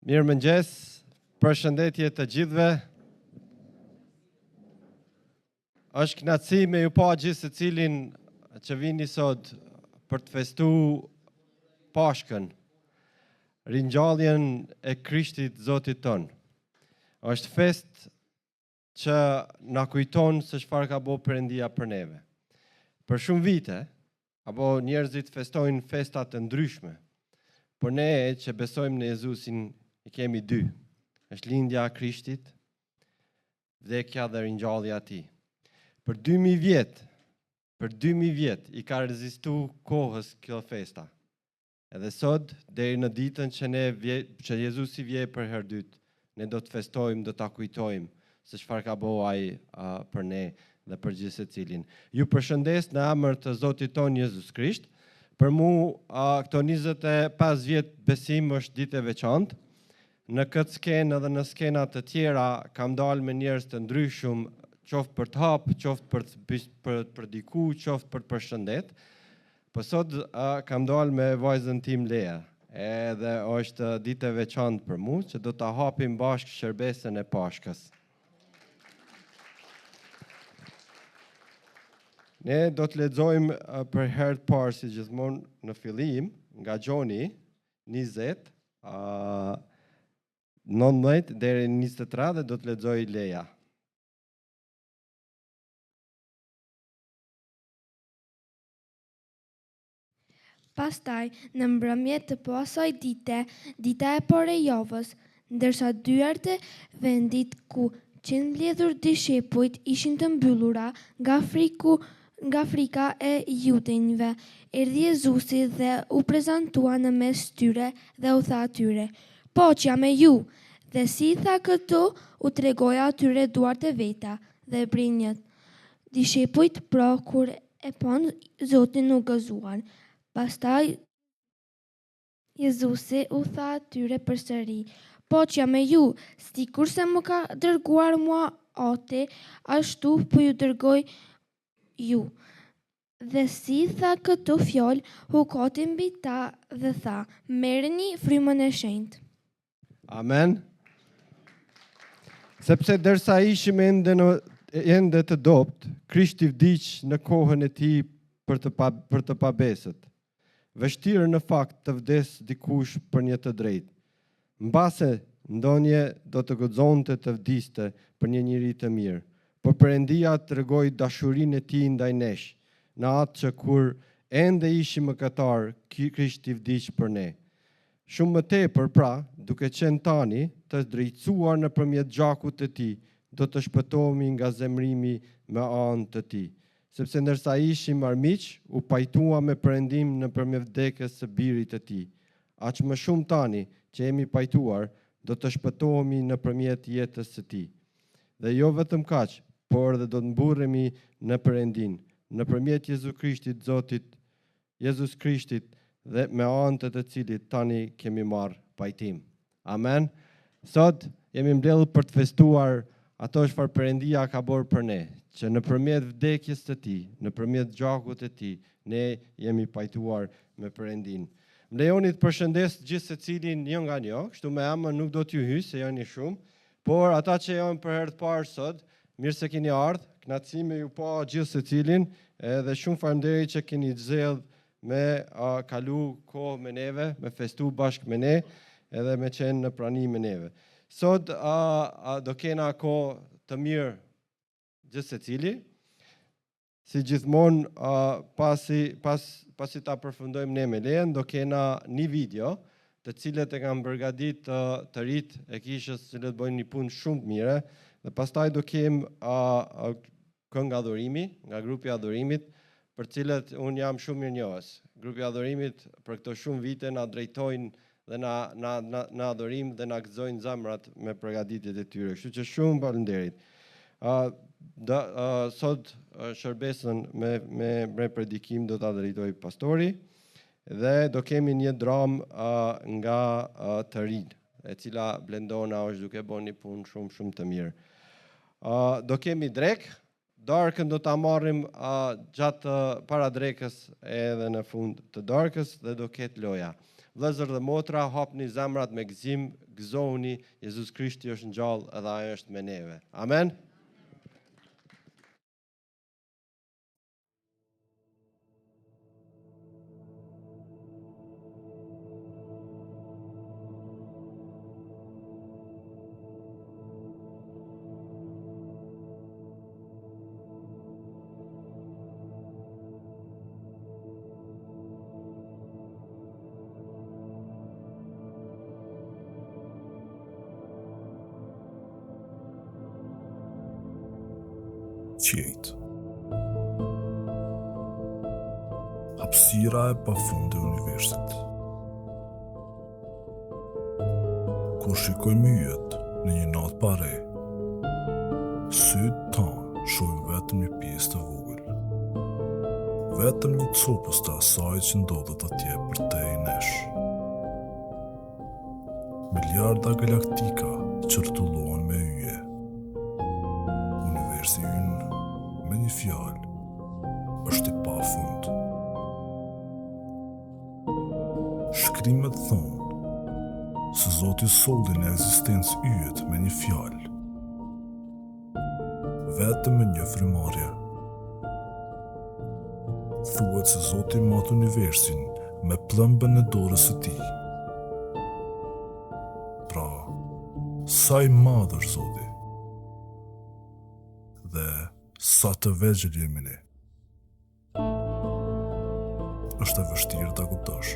Mirëmëngjes, përshëndetje të gjithëve. Është kënaqësi me ju pa gjithë secilin që vini sot për të festu Pashkën, ringjalljen e Krishtit Zotit ton. Është fest që na kujton se çfarë ka bëu Perëndia për neve. Për shumë vite, apo njerëzit festojnë festa të ndryshme, por ne që besojmë në Jezusin i kemi dy. Është lindja e Krishtit, vdekja dhe ringjallja e tij. Për 2000 vjet i ka rezistu kohës kjo festa. Edhe sot, deri në ditën që Jezusi vje për herë dytë, ne do të festojmë, do ta kujtojmë se çfarë ka bëu ai për ne dhe për gjithë secilin. Ju përshëndes në emër të Zotit ton Jezus Krisht. Për mu, këto 25 vjet besim është ditë e veçantë. Në këtë skenë edhe në skenat të tjera kam dalë me njerëz të ndryshëm, qoftë për të hap, qoftë për të prediku, qoftë për të përshëndet. Po sot kam dalë me vajzën tim Lea. Edhe është ditë e veçantë për mu, që do ta hapim bashkë shërbesën e Pashkës. Ne do të lexojmë për herë të parë si gjithmonë në fillim nga Gjoni 20 19 deri 23 dhe do të lexoj Leja. Pastaj, në mbrëmjet të pasaj dite, dita e parë e javës, ndërsa dyert e vendit ku qenë mbledhur dishepujt ishin të mbyllura nga frika e judenjve, erdhi Jezusi dhe u prezantua në mes tyre dhe u tha atyre: "Paqja me ju!" Dhe si tha këto, u tregoja atyre duart e veta dhe brinjët. Dishepujt pra kur e pan Zotin u gëzuan. Pastaj Jezusi u tha atyre përsëri: "Paqja me ju, sikur se më ka dërguar mua Ati, ashtu po ju dërgoj ju." Dhe si tha këto fjalë, u kati mbi ta dhe tha: "Merrni frymën e shenjtë." Amen. Sepse derisa ishim ende të dopt, Krishti vdiq në kohën e tij për të pabesët. Vështirë në fakt të vdes dikush për një të drejtë. Mbase ndonjë do të guxonte të vdiste për një njeri të mirë, por Perëndia tregoi dashurinë e tij ndaj nesh, në atë që kur ende ishim mëkatar, Krishti vdiq për ne. Shumë më tepër pra, duke qenë tani të drejtësuar nëpërmjet gjakut të tij, do të shpëtohemi nga zemrimi me anë të tij. Sepse ndërsa ishim armiq, u pajtua me Perëndim nëpërmjet vdekjes së birit të tij. Aq më shumë tani që jemi pajtuar, do të shpëtohemi nëpërmjet jetës së tij. Dhe jo vetëm kaq, por edhe do të mburremi në Perëndin, nëpërmjet Jezus Krishtit dhe me anë të cilit tani kemi marrë pajtim. Amen. Sot jemi mbledhur për të festuar ato çfarë Perëndia ka bërë për ne, që nëpërmjet vdekjes së tij, nëpërmjet gjakut të tij, ne jemi pajtuar me Perëndin. Më lejoni të përshëndes gjithë secilin një nga një, kështu me emër nuk do t'ju hyj se jeni shumë, por ata që janë për herë të parë sot, mirë se keni ardhur, kënaqësi me ju pa gjithë secilin, edhe shumë faleminderit që keni zgjedhur me kalu kohë me neve, me festu bashkë me ne, edhe me qenë në prani me neve. Sot do kena kohë të mirë gjithë secili. Si gjithmonë, pasi ta përfundojmë ne me Lejen, do kena një video, të cilët e kam përgatit të rit e kishës, të cilët bëjnë një punë shumë të mire, dhe pastaj do kem këngë adhurimi, nga grupi adhurimit, për cilët unë jam shumë mirënjohës. Grupi adhurimit për këto shumë vite na drejtojnë dhe na adhurim dhe na gëzojnë zemrat me përgatitjet e tyre. Kështu që shumë faleminderit. Sot shërbesën me predikim do ta drejtoj pastori dhe do kemi një dramë nga të rinë, e cila Blendona është duke bërë një punë shumë të mirë. Do kemi drek darkën do ta marrim gjatë para drekës edhe në fund të darkës dhe do ketë loja. Vëllezër dhe motra, hapni zemrat me gëzim, gëzohuni, Jezus Krishti është ngjallë edhe ai është me neve. Amen. Qejt. Hapësira e pafund e universit. Kur shikojmë yjet në një natë pare, sytë tanë shohim vetëm një pjesë të vogël. Vetëm një copës të asaj që ndodhet atje për te i nesh. Miliarda galaktika që rrotullohen me yje. Universi ynë me një fjalë është i pafund. Shkrimet thonë se Zoti solli në ekzistencë yjet me një fjalë, vetëm me një frymarrje. Thuhet se Zoti mat universin me plëmbën e dorës së tij. Pra, sa i madh është Zoti dhe sa të vegjël jemi ne. Është e vështirë ta kuptosh.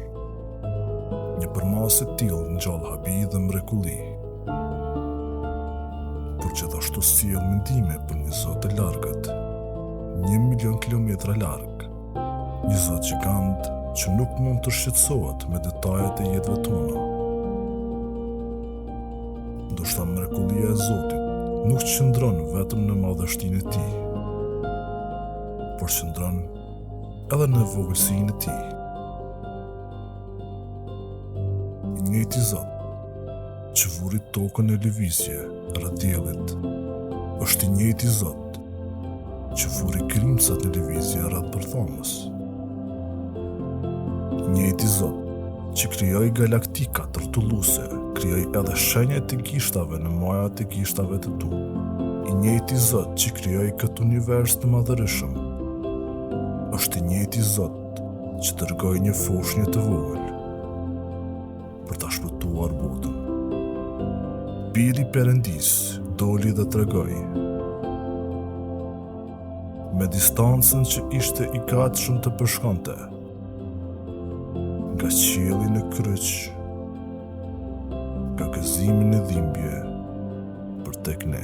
Një përmasë e tillë ngjall habi dhe mrekulli. Por gjithashtu sjell mendime për një Zot të largët, 1.000.000 kilometra larg, një Zot gjigant që nuk mund të shqetësohet me detajet e jetëve tona. Ndoshta mrekullia e Zotit nuk qëndron vetëm në madhështinë e tij, por qëndron edhe në vogëlsinë e tij. I njëjti Zot që vuri tokën në lëvizje rreth diellit, është i njëjti Zot që vuri krimcat në lëvizje rreth përthomës. I njëjti Zot që krijoi galaktika rrotulluese, krijoi edhe shenjat e gishtave në majat e gishtave të tu. I njëjti Zot që krijoi këtë univers të madhërisëm, është i njëjti Zot që dërgoi një foshnjë të vogël për ta shpëtuar botën. Biri Perëndis doli dhe tregoi. Me distancën që ishte i gatshëm të përshkonte nga qielli në kryq, nga gëzimin e dhimbje për tek ne.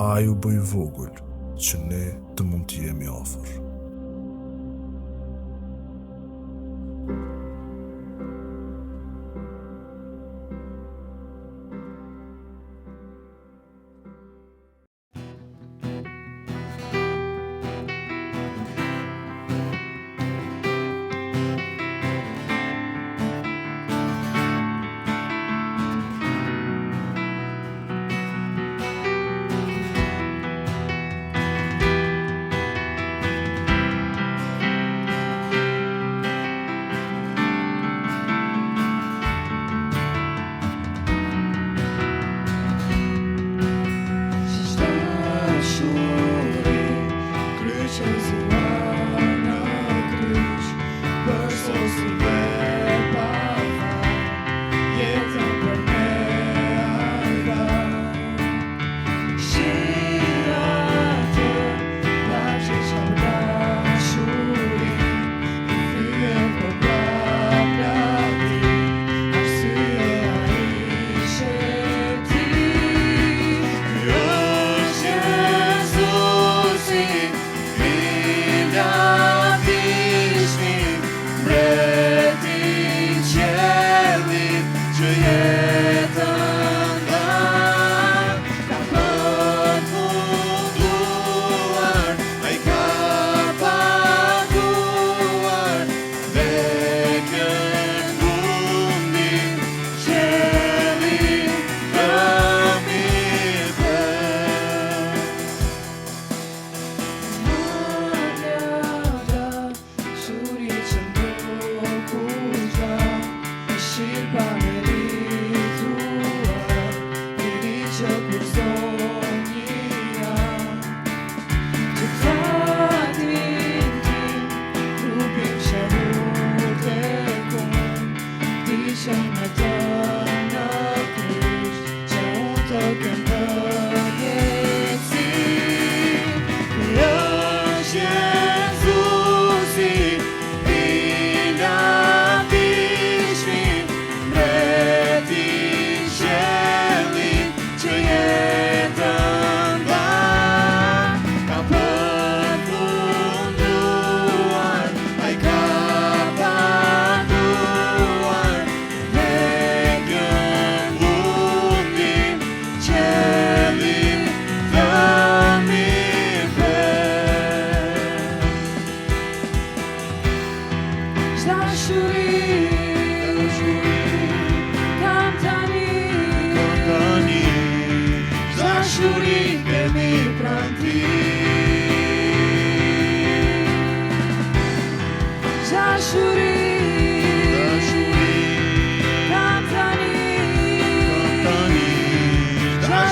Ai u bë i vogël që ne të mund të jemi afër.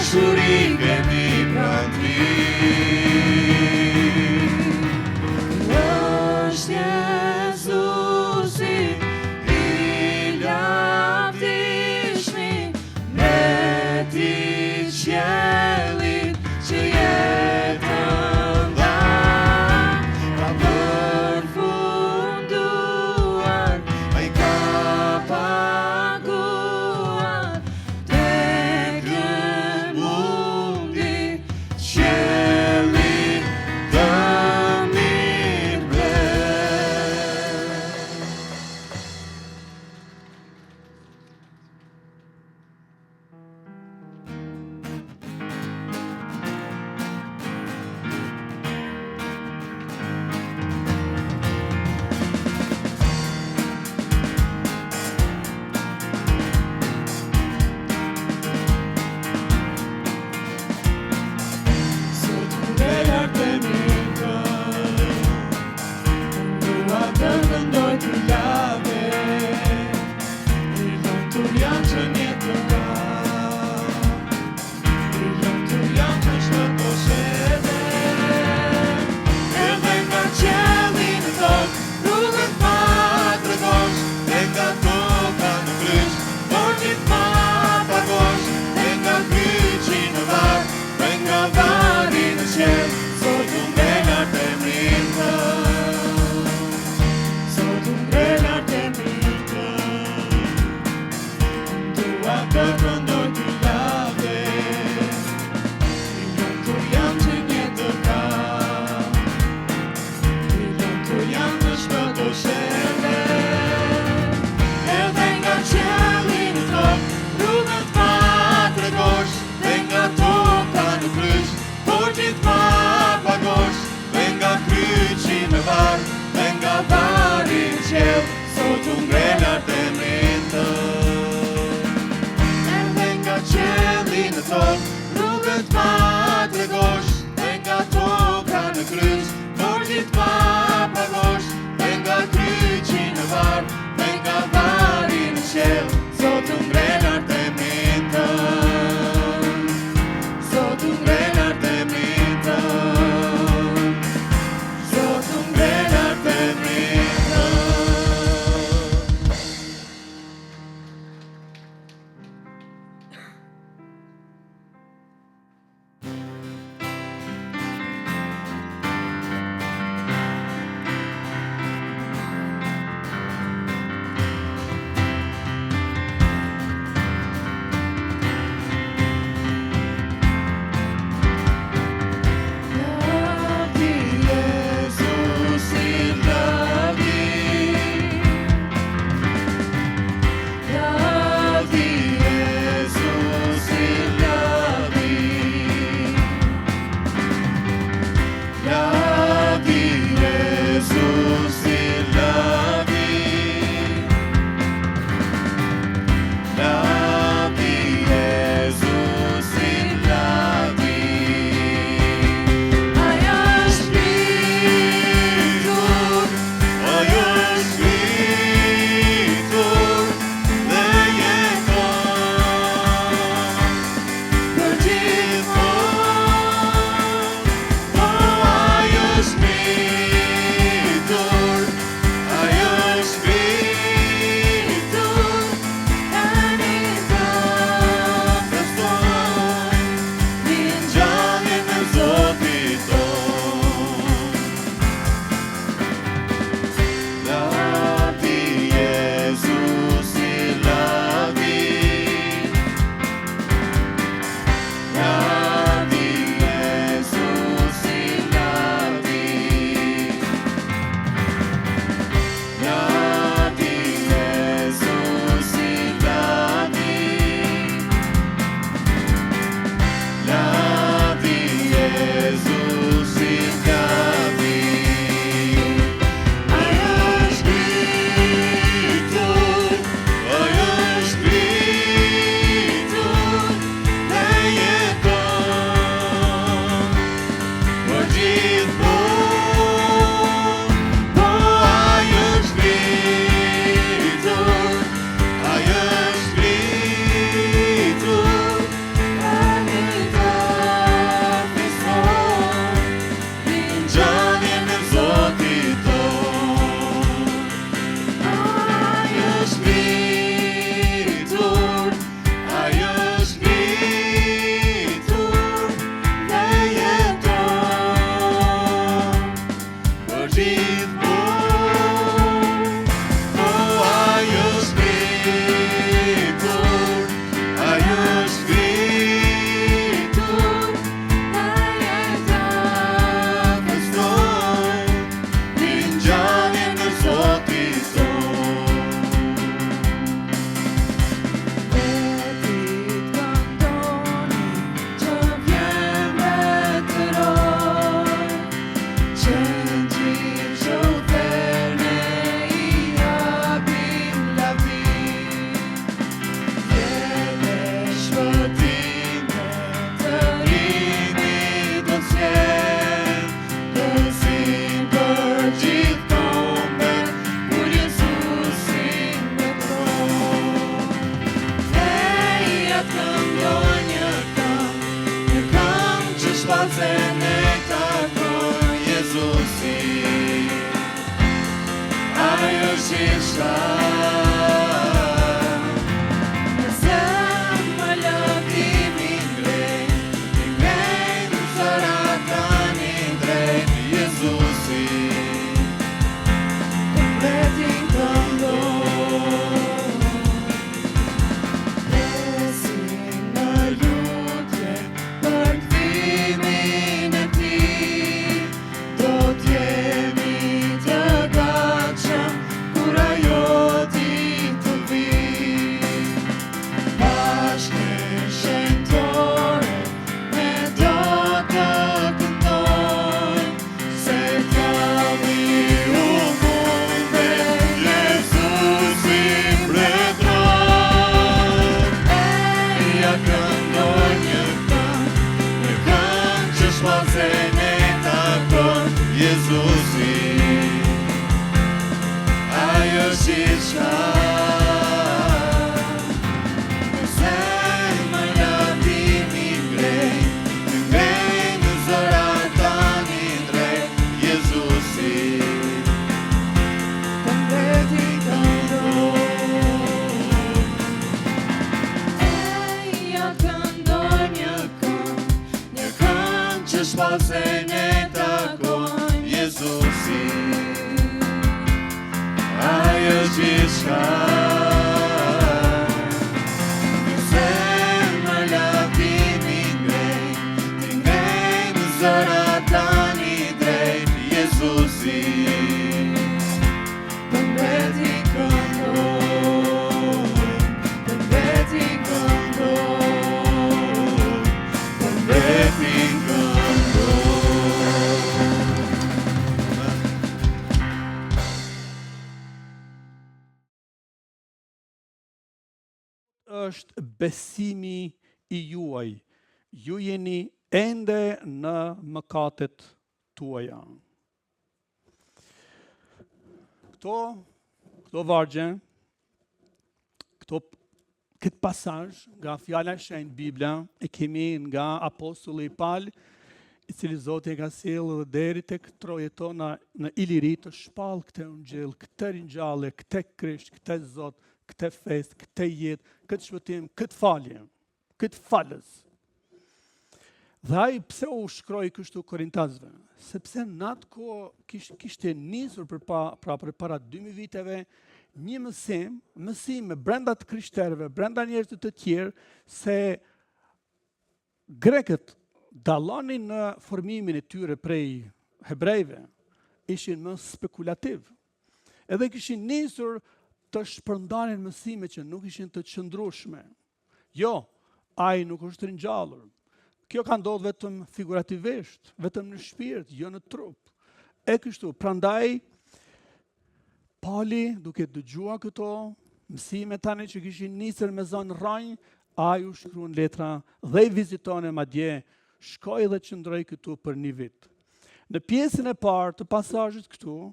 dashuri kemi pranë ty. Është Jezusi i lavdishmi, mbreti i qiellit që jetën dha, ka përfunduar, ai ka paguar tek mundi qiellit të shpallën e takon Jezusi. Ai është gjithçka. Në zemër lëvdimi drejt, i ngrej në zërat tani drejt Jezusi. Kompletin këndon. Presim në lutje për kthimin e tij, do t'jemi të gatshëm kur ajo ditë të vijë. Bashkë në shenjtore ne do të këndojmë, se t'javi u munde Jezusi mbretëror. Eja këndoj një këngë që shpallën e takon Jezusi. Ai është gjithçka. Në zemër lëvdimi drejt, i ngrej në zërat tani drejt Jezusi. Kompleti këndon. Eja këndoj një këngë që shpallën e takon Jezusi. Ai është gjithçka. Në zemër lëvdimi drejt, i ngrej në zërat tani drejt Jezusi. Kompleti këndon. Kompleti këndon. Kompleti këndon. Është besimi i juaj. Ju jeni ende në mëkatet tuaja. Këto vargje, këtë pasazh nga fjala e shenjtë Bibla e kemi nga apostulli Paul, i cili Zoti e ka sjellë deri tek trojet tona në Iliri të shpall këtë ungjell, këtë ringjallje, këtë Krisht, këtë Zot, këtë fest, këtë jetë, këtë shpëtim, këtë falje, këtë falës. Dhe ai pse u shkroi kështu Korintasve? Sepse në atë kohë kishte nisur para 2000 viteve një mësim brenda të krishterëve, brenda njerëzve të tjerë, se grekët dallonin në formimin e tyre prej hebrejve, ishin më spekulativ. Edhe kishin nisur të shpërndanin mësime që nuk ishin të qëndrueshme. Jo, ai nuk është ringjallur. Kjo ka ndodhur vetëm figurativisht, vetëm në shpirt, jo në trup. E kështu, prandaj Pali, duke dëgjuar këto mësime tani që kishin nisur me zon rranj, ai u shkruan letra dhe i vizitone madje, shkoi dhe qëndroi këtu për një vit. Në pjesën e parë të pasazhit këtu,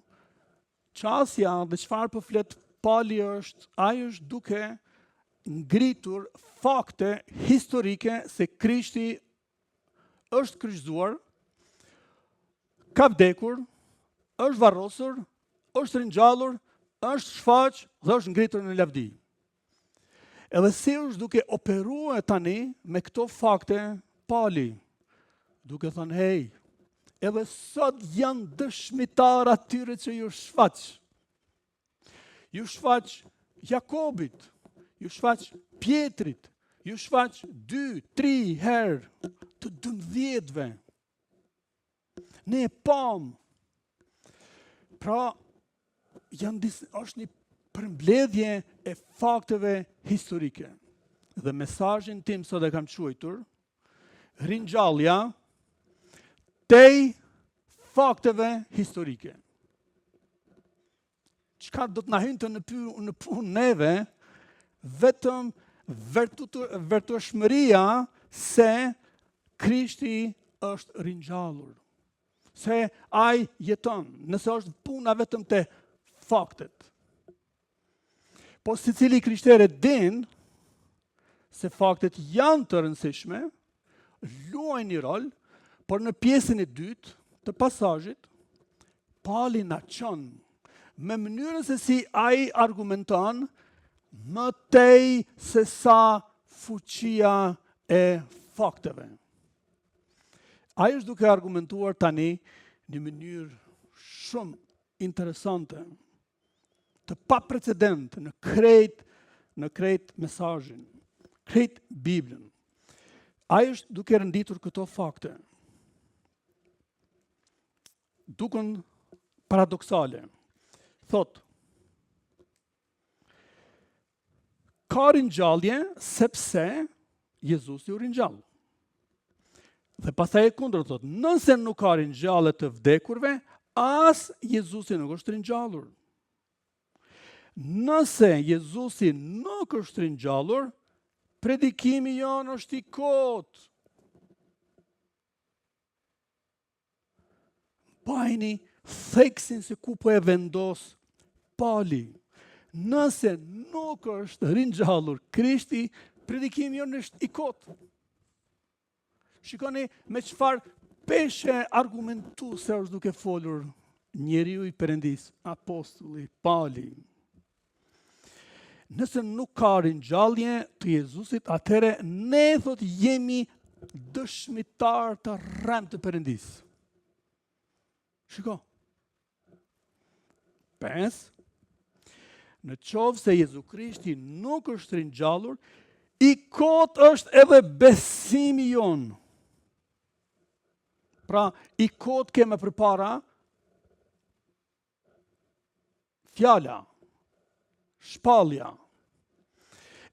çësia dhe çfarë po flet Pali ai është duke ngritur fakte historike se Krishti është kryqëzuar, ka vdekur, është varrosur, është ringjallur, është shfaq dhe është ngritur në lavdi. Edhe si është duke operuar tani me këto fakte Pali, duke thënë, hey, edhe sot janë dëshmitar atyre që ju shfaq. Ju shfaq Jakobit, ju shfaq Pjetrit, ju shfaq 2-3 herë të 12-ve. Ne e pam. Pra, është një përmbledhje e fakteve historike. Dhe mesazhin tim sot e kam quajtur ringjallja tej fakteve historike. Çka do të na hynte në punë neve, vetëm vërtetshmëria se Krishti është ringjallur. Se ai jeton, nëse është puna vetëm te faktet. Po secili krishterë din se faktet janë të rëndësishme, luajnë një rol, Por në pjesën e dytë të pasazhit, Pauli na çon me mënyrën se si ai argumenton më tej se sa fuqia e fakteve. Ai është duke argumentuar tani në mënyrë shumë interesante, të pa precedent në krejt mesazhin, krejt Biblën. Ai është duke renditur këto fakte. Dukën paradoksale. Thot, ka ringjallje sepse Jezusi u ringjall. Dhe pastaj e kundër thot, nëse nuk ka ringjallje të vdekurve, as Jezusi nuk është ringjallur. Nëse Jezusi nuk është ringjallur, predikimi jonë është i kotë. Pajni theksin se ku po e vendos Pauli. Nëse nuk është ringjallur Krishti, predikimi jonë është i kotë. Shikoni me çfarë peshe argumentuese është duke folur njeriu i Perëndis, apostulli Pauli. Nëse nuk ka ringjallje të Jezusit, atëherë ne thot jemi dëshmitar të rrem të Perëndis. Shiko. 5. Në qovë se Jezu Krishti nuk është ringjallur, i kot është edhe besimi jonë. Pra, i kot keme përpara fjala, shpallja.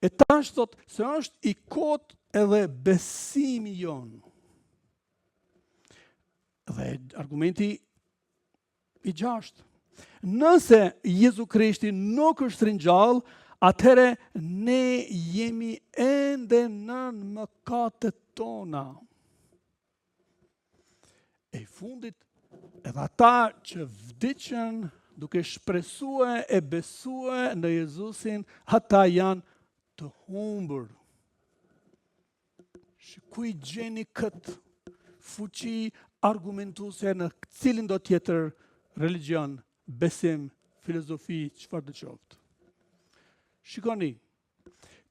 E tash thot se është i kot edhe besimi jonë. Dhe argumenti i 6. Nëse Jezu Krishti nuk është ringjall, atëherë ne jemi ende nën mëkatet tona. E fundit, edhe ata që vdiqën duke shpresue e besue në Jezusin, ata janë të humbur. Ku i gjeni këtë fuqi argumentuese në cilin do tjetër religion, besim, filozofi, çfarë do qoftë. Shikoni,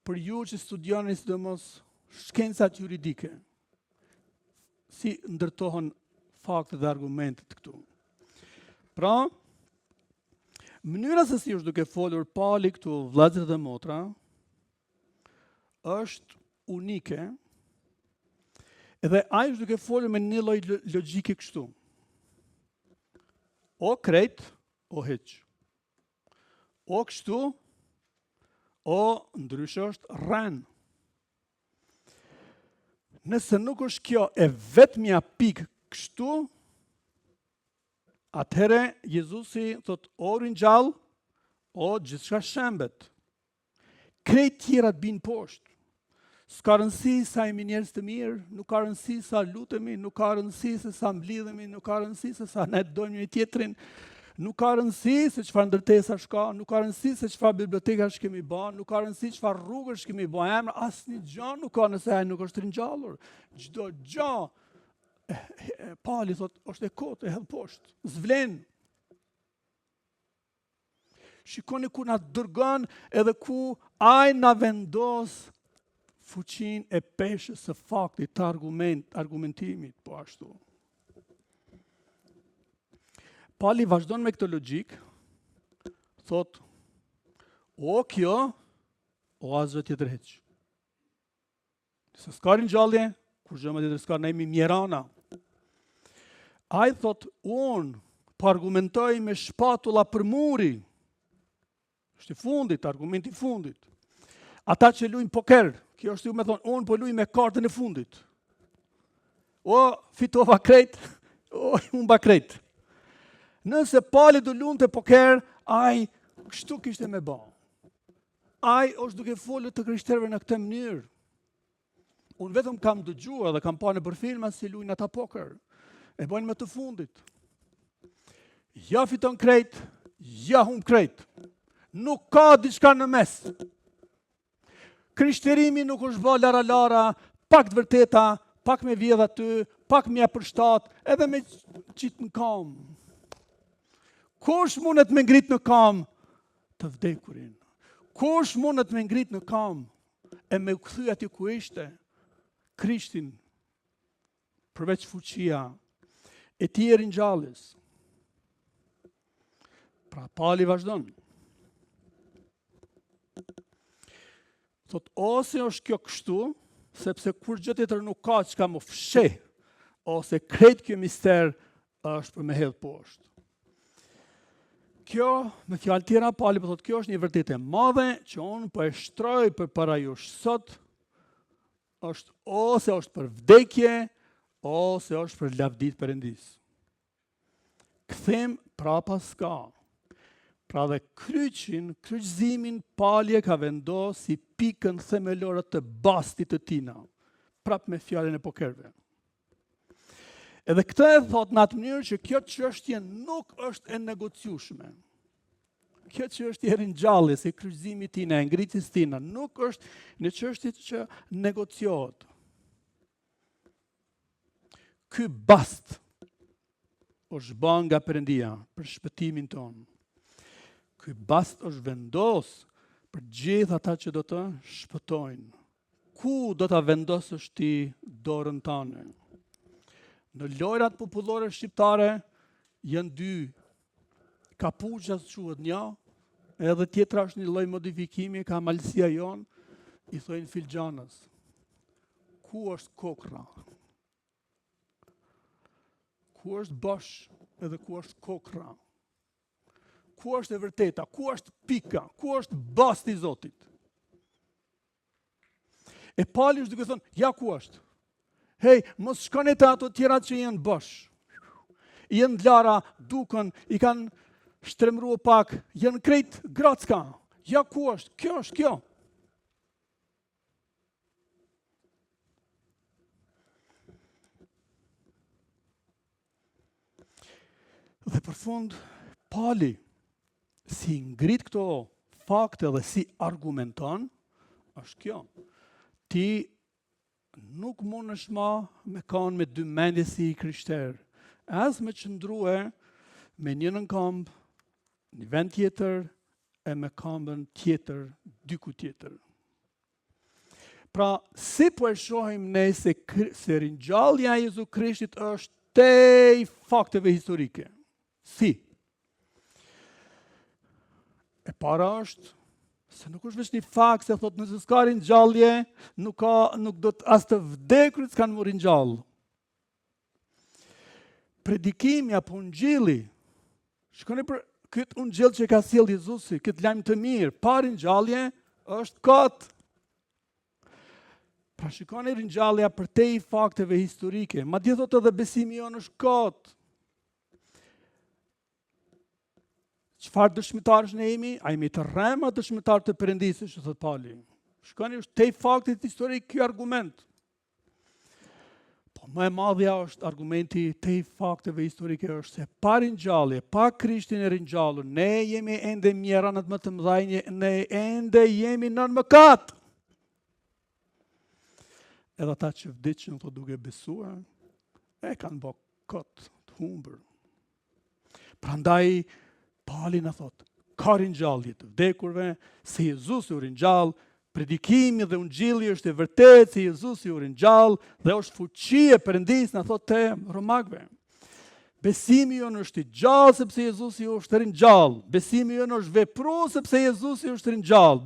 për ju që studioni sidomos shkencat juridike, si ndërtohen fakte dhe argumentet këtu. Pra, mënyra se si është duke folur Pauli këtu, vëllezër dhe motra, është unike, edhe ai është duke folur me një lloj logjike kështu. O krejt, o hiç. O kështu, o ndryshe është rren. Nëse nuk është kjo e vetmja pikë kështu, atëherë Jezusi thot o ringjall, o gjithçka shembet. Krejt tjerat bin poshtë. S'ka rëndësi sa jemi njerëz të mirë, nuk ka rëndësi sa lutemi, nuk ka rëndësi se sa mblidhemi, nuk ka rëndësi se sa ne dojmë një tjetrin, nuk ka rëndësi se çfarë ndërtesash ka, nuk ka rëndësi se çfarë bibliotekash kemi bën, nuk ka rëndësi çfarë rrugësh kemi bën, emra asnjë gjë nuk ka nëse ai nuk është ringjallur. Çdo gjë Pauli thot, është e kotë, e hedh poshtë, zvlen. Shikoni ku na dërgon edhe ku ai na vendos fuqin e peshës së faktit të argumentimit, po ashtu. Pauli vazhdon me këtë logjik, thot, o kjo, o asgjë tjetër hiç. Se s'ka ringjallje, kur gjë më tjetër s'ka, ne jemi mjerana. Ai thot, unë po argumentoj me shpatulla për muri. Është i fundit, argumenti i fundit. Ata që luajnë poker, kjo është ju me thonë, unë po luaj me kartën e fundit. O, fitova krejt, o, humba krejt. Nëse Pauli do luante poker, ai kështu kishte me bë. Ai është duke folur të krishterëve në këtë mënyrë. Unë vetëm kam dëgjuar dhe kam parë nëpër filma si luajnë ata poker. E bojnë me të fundit. Ja fiton krejt, ja humb krejt. Nuk ka diçka në mes. Krishterimi nuk është bë lara-lara, pak të vërteta, pak me vjedh aty, pak mja përshtat, edhe me qitë në kam. Kush mundet me ngrit në kam të vdekurin? Kush mundet me ngrit në kam e me këthy ati ku ishte Krishtin përveç fuqia e ti e ringjallës? Pra Pali vazhdon. Thot, ose është kjo kështu, sepse kur gjë tjetër nuk ka që ka më fsheh, ose krejt kjo mister është për me hedhë poshtë. Kjo, me fjalë tjera, Pali po thot, kjo është një vërtetë e madhe që unë po e shtroj për para jush sot, ose është për vdekje, ose është për lavdit Perëndis. Kthem prapa s'ka. Pra dhe kryqëzimin Pali e ka vendos si pikën themelore të bastit të tina, prap me fjalën e pokerve. Edhe këtë e thot në atë mënyrë që kjo çështje nuk është e negociueshme. Kjo çështje e ringjalljes, e kryqëzimit tina, e ngritjes tina, nuk është në çështje që negociohet. Ky bast është bën nga Perëndia për shpëtimin tonë. Ky bast është vendos për gjithë ata që do të shpëtojnë. Ku do ta vendosësh ti dorën tënde? Në lojrat popullore shqiptare janë dy. Kapuçja quhet një, edhe tjetra është një lloj modifikimi, ka malësia jon, i thojnë filxhanës. Ku është kokra? Ku është bosh edhe ku është kokra? Ku është e vërteta? Ku është pika? Ku është basti i Zotit? E Pali është duke thënë, ja ku është. Hej, mos shkoni te ato tjera që janë bosh. Janë lara, duken, i kanë shtremruar pak, janë krejt gracka. Ja ku është? Kjo është kjo. Dhe për fund, Pali si ngrit këto fakte dhe si argumenton, është kjo. Ti nuk mundesh më me kanë me dy mendje si i krishterë. As me qëndrue me një në këmbë, një vend tjetër, e me këmbën tjetër, diku tjetër. Pra, si po e shohim ne se ringjallja e Jezu Krishtit është te fakteve historike? Si? E para është se nuk është vetëm një fakt se thotë nëse s'ka ringjallje, nuk do të as të vdekurit s'kan më ringjall. Predikimi apo ungjilli, shkoni për këtë ungjill që ka sjell Jezusi, këtë lajm të mirë, pa ringjallje është kot. Pra shikoni ringjallja për te i fakteve historike, madje thotë edhe besimi jonë është kot. Çfarë dëshmitarësh ne jemi? A jemi të rrema dëshmitar të Perëndisë, që thot Pali. Shkoni është te faktit historik ky argument. Po më e madhja është argumenti te fakteve historike është se pa ringjallje, pa Krishtin e ringjallur, ne jemi ende mjeranat më të mëdha, ne ende jemi nën mëkat. Edhe ata që vdiqën të duke besuar, e kanë bë kot të humbur. Prandaj Pali në thot, ka ringjallje të vdekurve, se Jezusi u ringjall, predikimi dhe ungjilli është e vërtetë se Jezusi u ringjall dhe është fuqi e Perëndisë, na thot te Romakëve. Besimi jonë është i gjallë sepse Jezusi është ringjall. Besimi jonë është vepruar sepse Jezusi është ringjall.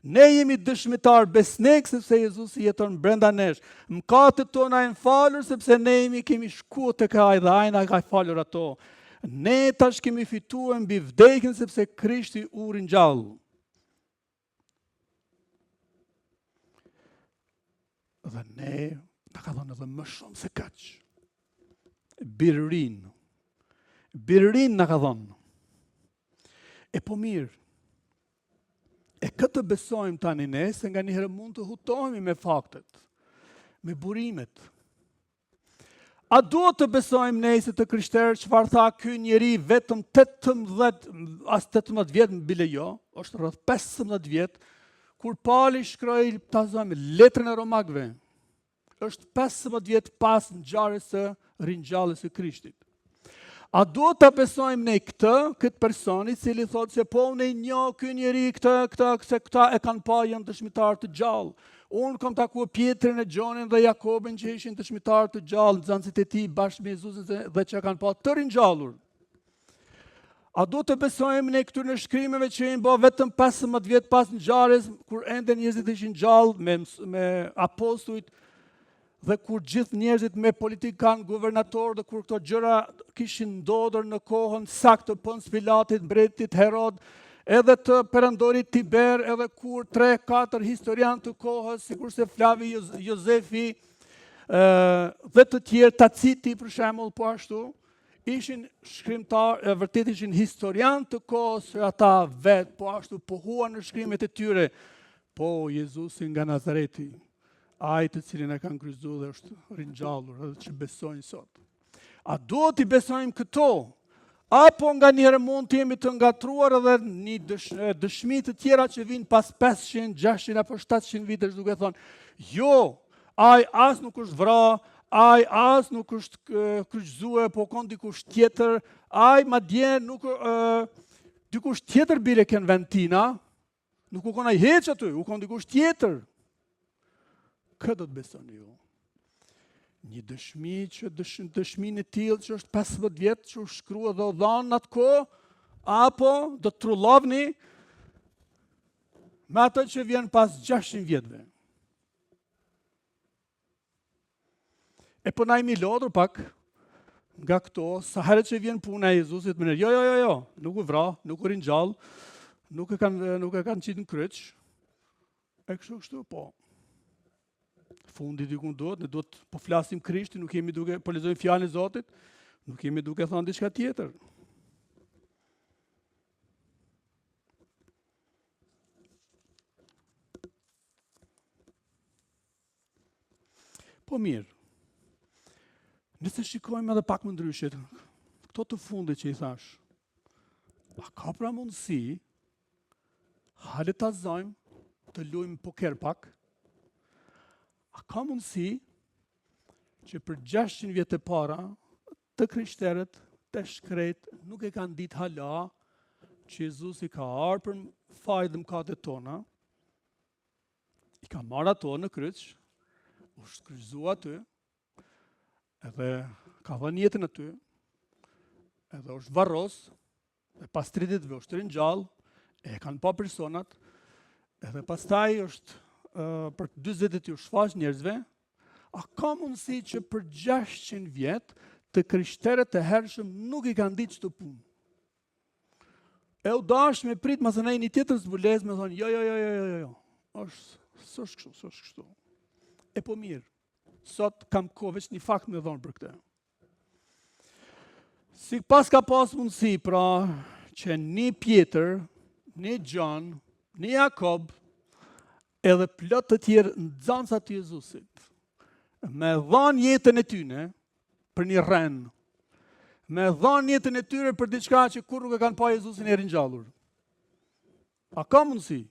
Ne jemi dëshmitar besnik sepse Jezusi jeton brenda nesh. Mëkatet tona janë falur sepse ne kemi shkuar tek Ai dhe Ai na ka falur ato. Ne tash kemi fituar mbi vdekjen sepse Krishti u ringjall. Dhe ne na ka dhënë edhe më shumë se kaq. Birrin na ka dhënë. E po mirë. E këtë besojmë tani ne, se nga njëherë mund të hutohemi me faktet, me burimet. A duhet të besojmë ne se të krishterë çfarë tha ky njeri vetëm 18 vjet bile jo, është rreth 15 vjet, kur Pali shkroi ta zëmë letrën e Romakëve. është 15 vjet pas ngjarjes së ringjalljes së Krishtit. A duhet ta besojmë ne këtë personi i cili thotë se po unë njoh ky njeri se këta e kanë pa janë dëshmitar të gjallë. Unë kam takuar Pjetrin e Gjonin dhe Jakobin që ishin dëshmitar të gjallë, nxënësit e tij bashkë me Jezusin dhe që kanë pa të ringjallur. A do të besojmë ne këtyre shkrimeve që janë bë vetëm 15 vjet pas ngjarjes, kur ende njerëzit ishin gjallë me apostujt dhe kur gjithë njerëzit me politikan, guvernator dhe kur këto gjëra kishin ndodhur në kohën saktë të Pons Pilatit, mbretit Herod, edhe të perandorit Tiber, edhe kur 3-4 historian të kohës, sikurse Flavi Jozefi dhe të tjerë, Taciti për shembull po ashtu, ishin shkrimtar, vërtet ishin historian të kohës, ata vetë po ashtu pohuan në shkrimet e tyre, po Jezusi nga Nazareti, ai të cilin e kanë kryqëzuar dhe është ringjallur, edhe që besojnë sot. A duhet i besojmë këto? Apo nga njëherë mund të jemi të ngatruar edhe një dëshmi të tjera që vinë pas 500, 600 apo 700 vitesh duke thonë, jo, ai as nuk është vra, ai as nuk është kryqëzuar, po kon dikush tjetër, ai madje nuk dikush tjetër bile kënë vend tina, nuk u kon ai hiç aty, u kon dikush tjetër. Këtë do të besoni ju? Një dëshmi që dëshminë e tillë që është 15 vjet që u shkrua dhe u dhanë në atë kohë, apo do të trullovni me atë që vjen pas 600 vjetëve. E po na jemi lodhur pak nga këto, sa herët që vjen puna e Jezusit më jo, nuk u vra, nuk u ringjall, nuk e kanë qitë në kryq. E kështu po. Fundi diku duhet, ne duhet po flasim Krishtin, nuk jemi duke po lexojmë fjalën e Zotit, nuk jemi duke thënë diçka tjetër. Po mirë. Nëse shikojmë edhe pak më ndryshe, këto të fundit që i thash, a ka pra mundësi, hajde ta zojmë, të luajmë poker pak, a ka mundësi që për 600 vjet e para të krishterët, të shkret, nuk e kanë ditë hala që Jezusi ka ardhur për fajë dhe mëkatet tona, i ka marrë ato në kryq, u shkryqëzua aty, edhe ka dhënë jetën aty, edhe është varros, dhe pas 30 ditëve është ringjall, e kanë pa personat, edhe pastaj është për 40 ditë u shfaq njerëzve, a ka mundësi që për 600 vjet të krishterët e hershëm nuk i kanë ditë çdo punë? E u dash me prit mas në një tjetër zbulesë me thonë, jo, s'është kështu. E po mirë, sot kam kohë veç një fakt me dhonë për këtë. Si pas ka pas mundësi, pra, që një Pjetër, një Gjon, një Jakob, edhe plot të tjerë nxënësat të Jezusit, me dhanë jetën e tyne për një rren, me dhanë jetën e tyre për diçka që kur nuk e kanë pa Jezusin e ringjallur. A ka mundësi?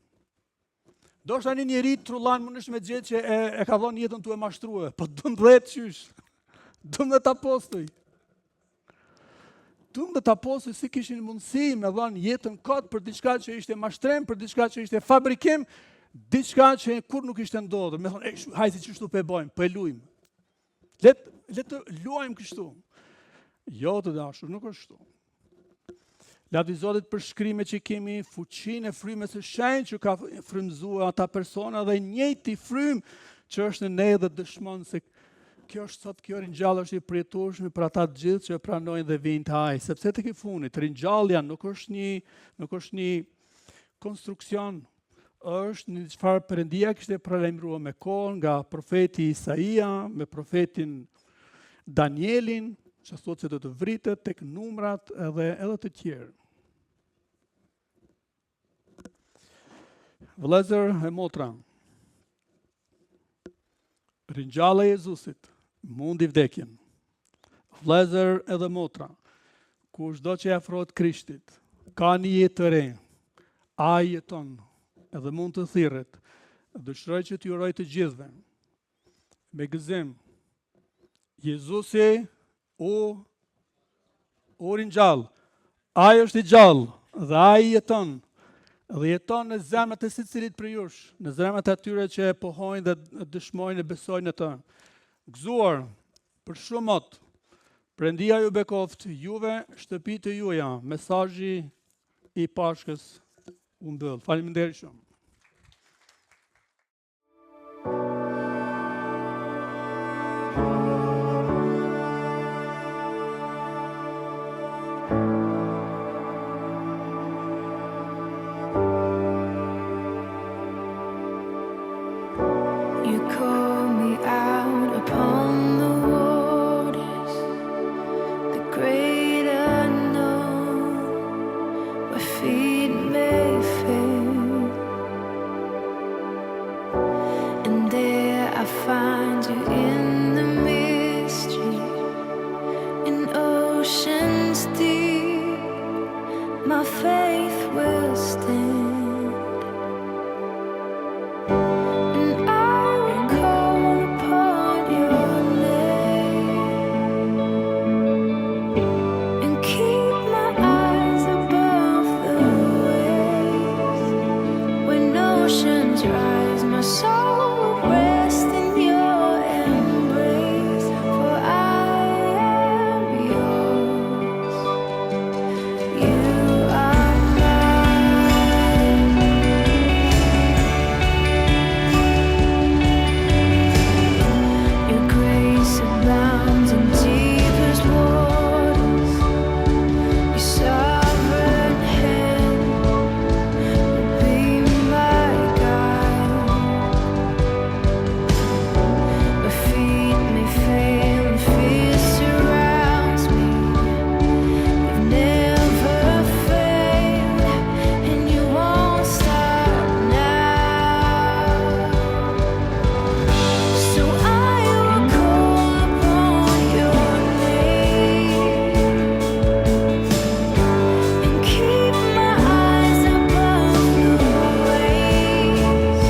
Do shta një njeri trullan më nëshme gjithë që e ka dhanë jetën të e mashtruhe, po 12 qysh, 12 apostoj. 12 apostoj si kishin mundësi me dhanë jetën këtë për diçka që ishte mashtrim, për diçka që ishte fabrikim, diçka që kur nuk ishte ndodhur, me thonë, hajde si qështu pe bojmë, pe luajmë. Le të luajmë kështu. Jo të dashur, nuk është kështu. Lavdi Zotit për shkrimet që kemi, fuqinë e frymës së shenjtë që ka frymëzuar ata persona dhe njëjti frymë që është në ne dhe dëshmon se kjo është sot kjo ringjallje është i përjetueshme për ata të gjithë që pranojnë dhe vijnë te ai, sepse tek i fundit ringjallja nuk është një konstruksion, është një çfarë Perëndia kishte paralajmëruar me kohën nga profeti Isaia, me profetin Danielin, që thotë se do të vritet tek numrat edhe të tjerë. Vëllezër e motra, ringjallja e Jezusit mundi vdekjen. Vëllezër edhe motra, kushdo që afrohet Krishtit, ka një jetë të re, ai jeton edhe mund të thirret. Dëshiroj që t'ju uroj të gjithëve me gëzim. Jezusi u ringjall. Ai është i gjallë dhe ai jeton. Dhe jeton në zemrat e secilit prej jush, në zemrat e atyre që pohojnë dhe dëshmojnë e besojnë në të. Gëzuar për shumë mot, Perëndia ju bekoft, juve, shtëpitë juaja, mesazhi i Pashkës u mbyll. Faleminderit shumë. You call me out upon the waters, the great unknown, where feet may fail. And there I find you in the mystery, in oceans deep, my faith will stand. Rise, my soul will rest in your embrace, for I am yours. You are mine. Your grace abounds in deepest waters. Your sovereign hand will be my guide. My feet may fail and fear surrounds me. You've never failed, and you won't stop now. So I will call upon your name and keep my eyes above the waves.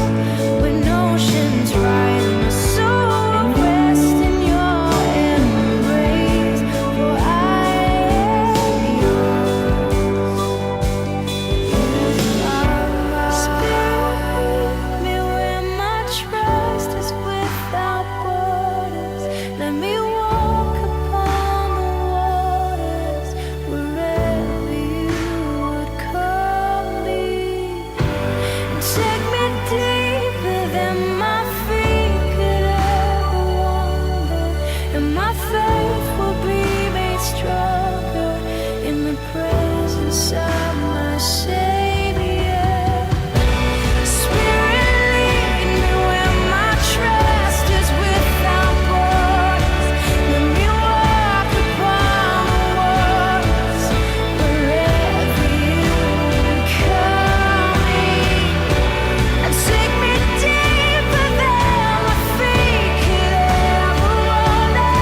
When oceans rise, my soul will rest in your embrace, for I am yours. You are mine. Spirit, lead me where my trust is without borders. Let me walk upon the waters wherever you would call me. And take me deeper than my feet could ever wander, and my faith will be made stronger in the presence of my Savior. Spirit, lead me where my trust is without borders. Let me walk upon the waters wherever you would call me. And take me deeper than my feet could ever wander,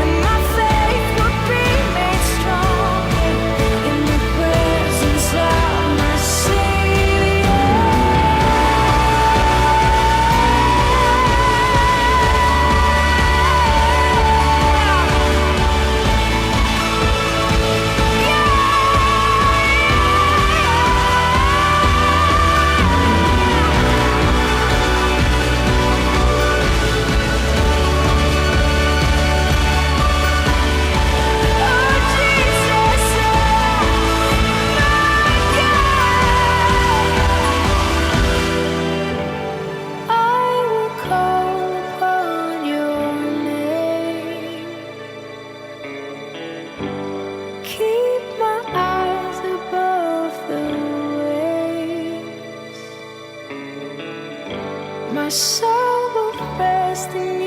and my faith will be made stronger in the presence of my Savior. I will call upon your name. Keep my eyes above the waves. My soul will rest in